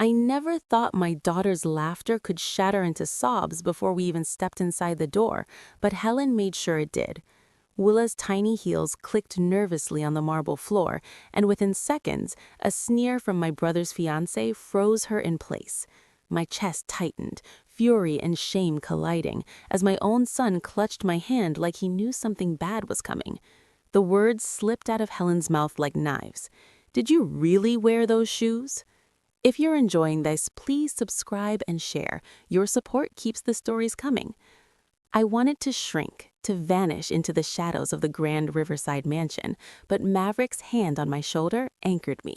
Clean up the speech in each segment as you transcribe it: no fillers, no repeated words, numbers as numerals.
I never thought my daughter's laughter could shatter into sobs before we even stepped inside the door, but Helen made sure it did. Willa's tiny heels clicked nervously on the marble floor, and within seconds, a sneer from my brother's fiancé froze her in place. My chest tightened, fury and shame colliding, as my own son clutched my hand like he knew something bad was coming. The words slipped out of Helen's mouth like knives. "Did you really wear those shoes?" If you're enjoying this, please subscribe and share. Your support keeps the stories coming. I wanted to shrink, to vanish into the shadows of the grand riverside mansion, but Maverick's hand on my shoulder anchored me.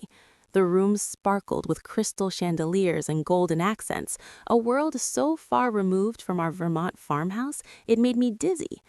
The room sparkled with crystal chandeliers and golden accents, a world so far removed from our Vermont farmhouse it made me dizzy.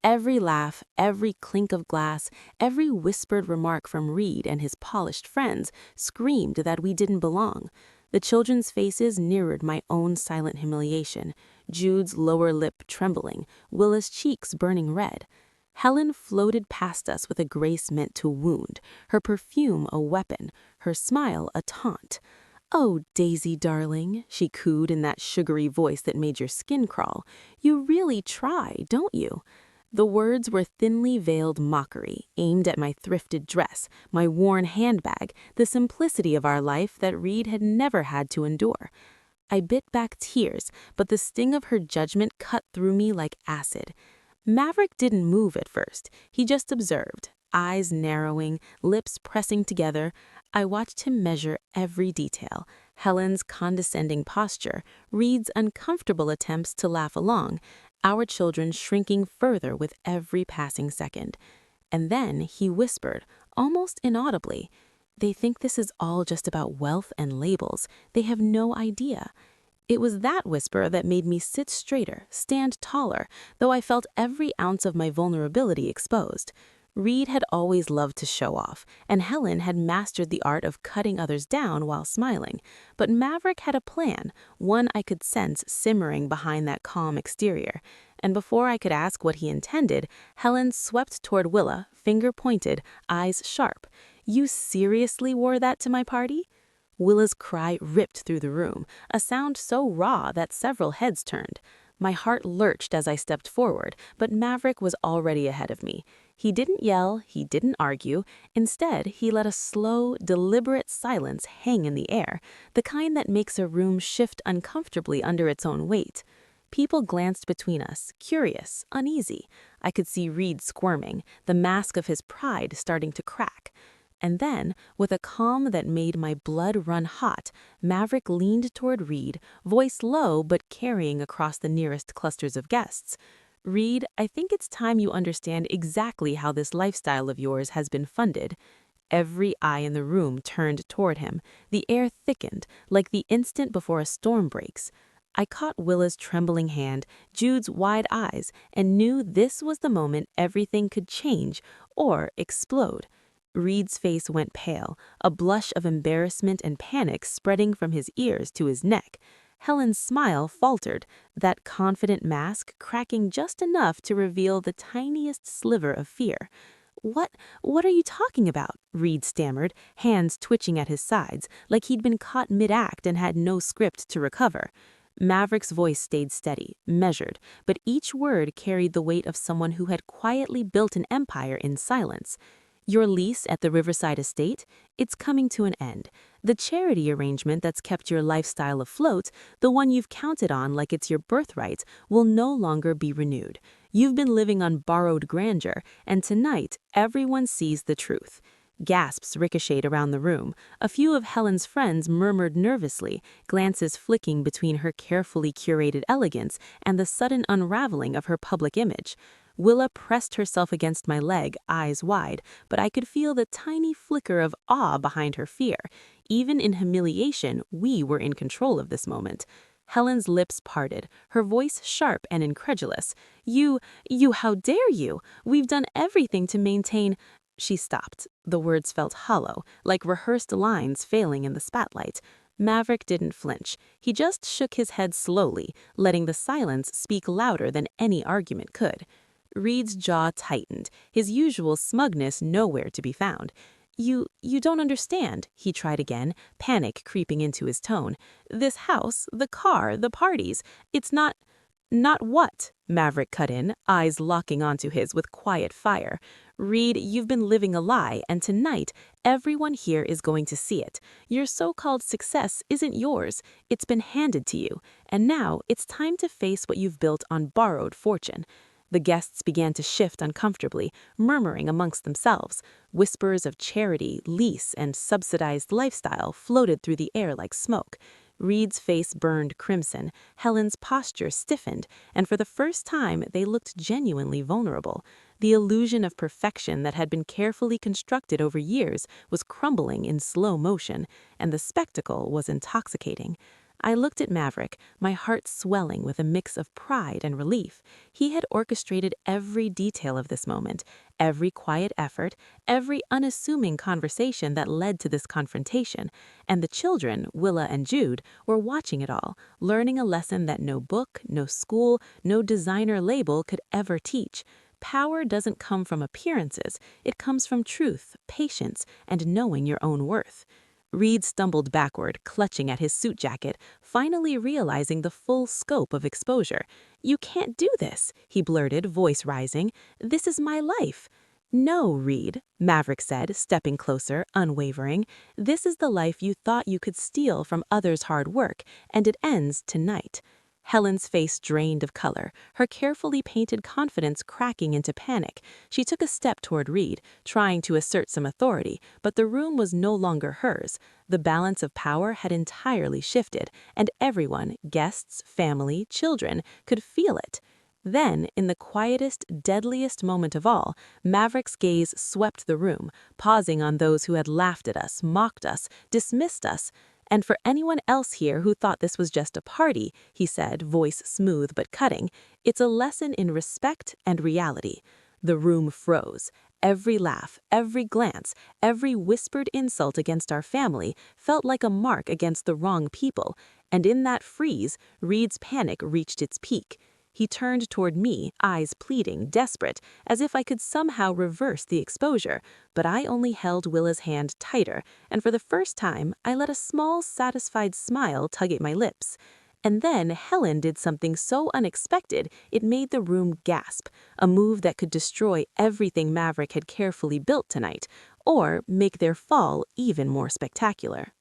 Every laugh, every clink of glass, every whispered remark from Reed and his polished friends screamed that we didn't belong. The children's faces mirrored my own silent humiliation, Jude's lower lip trembling, Willa's cheeks burning red. Helen floated past us with a grace meant to wound, her perfume a weapon, her smile a taunt. "Oh, Daisy, darling," she cooed in that sugary voice that made your skin crawl. "You really try, don't you?" The words were thinly veiled mockery, aimed at my thrifted dress, my worn handbag, the simplicity of our life that Reed had never had to endure. I bit back tears, but the sting of her judgment cut through me like acid. Maverick didn't move at first. He just observed, eyes narrowing, lips pressing together. I watched him measure every detail, Helen's condescending posture, Reed's uncomfortable attempts to laugh along, our children shrinking further with every passing second. And then he whispered, almost inaudibly, "They think this is all just about wealth and labels. They have no idea." It was that whisper that made me sit straighter, stand taller, though I felt every ounce of my vulnerability exposed. Reed had always loved to show off, and Helen had mastered the art of cutting others down while smiling. But Maverick had a plan, one I could sense simmering behind that calm exterior. And before I could ask what he intended, Helen swept toward Willa, finger pointed, eyes sharp. "You seriously wore that to my party?" Willa's cry ripped through the room, a sound so raw that several heads turned. My heart lurched as I stepped forward, but Maverick was already ahead of me. He didn't yell, he didn't argue. Instead, he let a slow, deliberate silence hang in the air, the kind that makes a room shift uncomfortably under its own weight. People glanced between us, curious, uneasy. I could see Reed squirming, the mask of his pride starting to crack. And then, with a calm that made my blood run hot, Maverick leaned toward Reed, voice low but carrying across the nearest clusters of guests. "Reed, I think it's time you understand exactly how this lifestyle of yours has been funded." Every eye in the room turned toward him. The air thickened, like the instant before a storm breaks. I caught Willa's trembling hand, Jude's wide eyes, and knew this was the moment everything could change or explode. Reed's face went pale, a blush of embarrassment and panic spreading from his ears to his neck. Helen's smile faltered, that confident mask cracking just enough to reveal the tiniest sliver of fear. What are you talking about?" Reed stammered, hands twitching at his sides, like he'd been caught mid-act and had no script to recover. Maverick's voice stayed steady, measured, but each word carried the weight of someone who had quietly built an empire in silence. "Your lease at the Riverside estate, it's coming to an end. The charity arrangement that's kept your lifestyle afloat, the one you've counted on like it's your birthright, will no longer be renewed. You've been living on borrowed grandeur, and tonight everyone sees the truth." Gasps ricocheted around the room. A few of Helen's friends murmured nervously, glances flicking between her carefully curated elegance and the sudden unraveling of her public image. Willa pressed herself against my leg, eyes wide, but I could feel the tiny flicker of awe behind her fear. Even in humiliation, we were in control of this moment. Helen's lips parted, her voice sharp and incredulous. You, how dare you? We've done everything to maintain—" She stopped. The words felt hollow, like rehearsed lines failing in the spotlight. Maverick didn't flinch. He just shook his head slowly, letting the silence speak louder than any argument could. Reed's jaw tightened, his usual smugness nowhere to be found. You don't understand, he tried again, panic creeping into his tone. This house, the car, the parties, it's not. Not what? Maverick cut in, eyes locking onto his with quiet fire. Reed, you've been living a lie, and tonight, everyone here is going to see it. Your so-called success isn't yours. It's been handed to you. And now, it's time to face what you've built on borrowed fortune. The guests began to shift uncomfortably, murmuring amongst themselves. Whispers of charity, lease, and subsidized lifestyle floated through the air like smoke. Reed's face burned crimson, Helen's posture stiffened, and for the first time they looked genuinely vulnerable. The illusion of perfection that had been carefully constructed over years was crumbling in slow motion, and the spectacle was intoxicating. I looked at Maverick, my heart swelling with a mix of pride and relief. He had orchestrated every detail of this moment, every quiet effort, every unassuming conversation that led to this confrontation, and the children, Willa and Jude, were watching it all, learning a lesson that no book, no school, no designer label could ever teach. Power doesn't come from appearances, it comes from truth, patience, and knowing your own worth. Reed stumbled backward, clutching at his suit jacket, finally realizing the full scope of exposure. "You can't do this," he blurted, voice rising. "This is my life." "No, Reed," Maverick said, stepping closer, unwavering. "This is the life you thought you could steal from others' hard work, and it ends tonight." Helen's face drained of color, her carefully painted confidence cracking into panic. She took a step toward Reed, trying to assert some authority, but the room was no longer hers. The balance of power had entirely shifted, and everyone, guests, family, children, could feel it. Then, in the quietest, deadliest moment of all, Maverick's gaze swept the room, pausing on those who had laughed at us, mocked us, dismissed us. "And for anyone else here who thought this was just a party," he said, voice smooth but cutting, "it's a lesson in respect and reality." The room froze. Every laugh, every glance, every whispered insult against our family felt like a mark against the wrong people, and in that freeze, Reed's panic reached its peak. He turned toward me, eyes pleading, desperate, as if I could somehow reverse the exposure, but I only held Willa's hand tighter, and for the first time, I let a small, satisfied smile tug at my lips. And then Helen did something so unexpected it made the room gasp, a move that could destroy everything Maverick had carefully built tonight, or make their fall even more spectacular.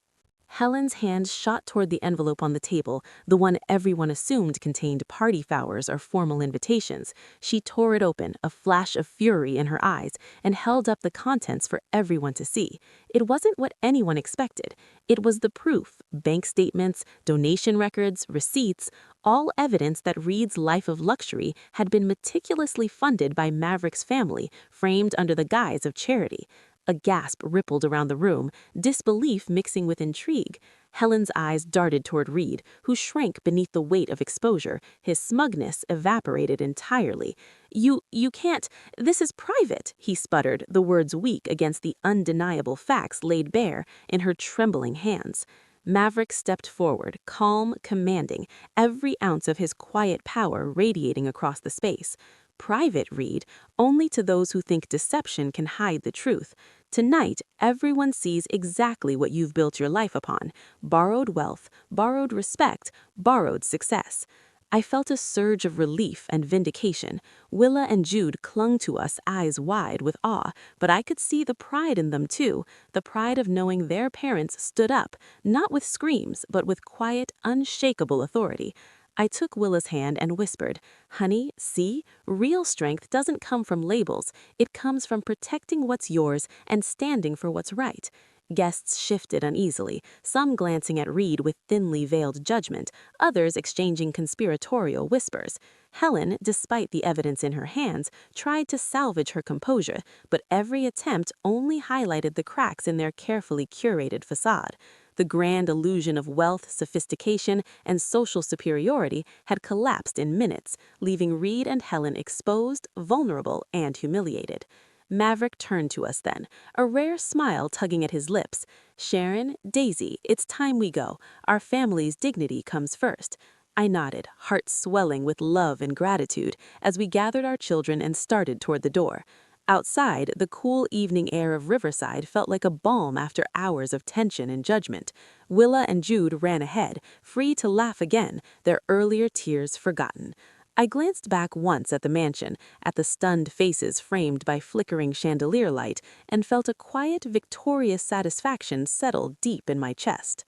Helen's hand shot toward the envelope on the table, the one everyone assumed contained party flowers or formal invitations. She tore it open, a flash of fury in her eyes, and held up the contents for everyone to see. It wasn't what anyone expected. It was the proof, bank statements, donation records, receipts, all evidence that Reed's life of luxury had been meticulously funded by Maverick's family, framed under the guise of charity. A gasp rippled around the room, disbelief mixing with intrigue. Helen's eyes darted toward Reed, who shrank beneath the weight of exposure. His smugness evaporated entirely. You can't. This is private," he sputtered, the words weak against the undeniable facts laid bare in her trembling hands. Maverick stepped forward, calm, commanding, every ounce of his quiet power radiating across the space. "Private, Reed, only to those who think deception can hide the truth. Tonight, everyone sees exactly what you've built your life upon: borrowed wealth, borrowed respect, borrowed success." I felt a surge of relief and vindication. Willa and Jude clung to us, eyes wide with awe, but I could see the pride in them too, the pride of knowing their parents stood up, not with screams, but with quiet, unshakable authority. I took Willa's hand and whispered, "Honey, see, real strength doesn't come from labels. It comes from protecting what's yours and standing for what's right." Guests shifted uneasily, some glancing at Reed with thinly veiled judgment, others exchanging conspiratorial whispers. Helen, despite the evidence in her hands, tried to salvage her composure, but every attempt only highlighted the cracks in their carefully curated facade. The grand illusion of wealth, sophistication, and social superiority had collapsed in minutes, leaving Reed and Helen exposed, vulnerable, and humiliated. Maverick turned to us then, a rare smile tugging at his lips. "Sharon, Daisy, it's time we go. Our family's dignity comes first." I nodded, heart swelling with love and gratitude, as we gathered our children and started toward the door. Outside, the cool evening air of Riverside felt like a balm after hours of tension and judgment. Willa and Jude ran ahead, free to laugh again, their earlier tears forgotten. I glanced back once at the mansion, at the stunned faces framed by flickering chandelier light, and felt a quiet, victorious satisfaction settle deep in my chest.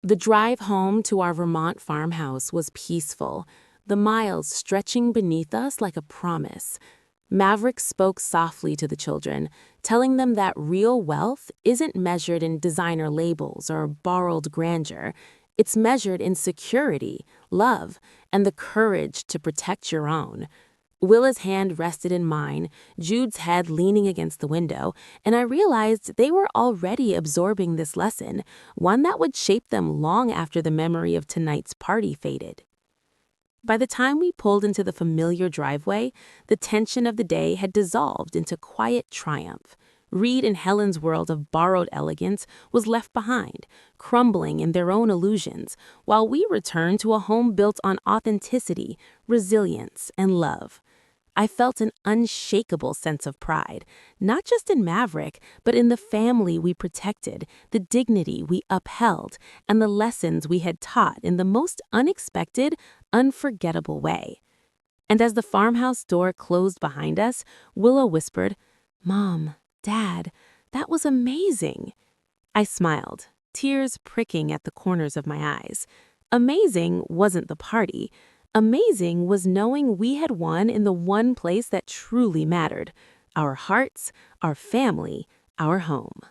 The drive home to our Vermont farmhouse was peaceful, the miles stretching beneath us like a promise. Maverick spoke softly to the children, telling them that real wealth isn't measured in designer labels or borrowed grandeur. It's measured in security, love, and the courage to protect your own. Willa's hand rested in mine, Jude's head leaning against the window, and I realized they were already absorbing this lesson, one that would shape them long after the memory of tonight's party faded. By the time we pulled into the familiar driveway, the tension of the day had dissolved into quiet triumph. Reed and Helen's world of borrowed elegance was left behind, crumbling in their own illusions, while we returned to a home built on authenticity, resilience, and love. I felt an unshakable sense of pride, not just in Maverick, but in the family we protected, the dignity we upheld, and the lessons we had taught in the most unexpected, unforgettable way. And as the farmhouse door closed behind us, Willow whispered, "Mom, Dad, that was amazing." I smiled, tears pricking at the corners of my eyes. Amazing wasn't the party. Amazing was knowing we had won in the one place that truly mattered: our hearts, our family, our home.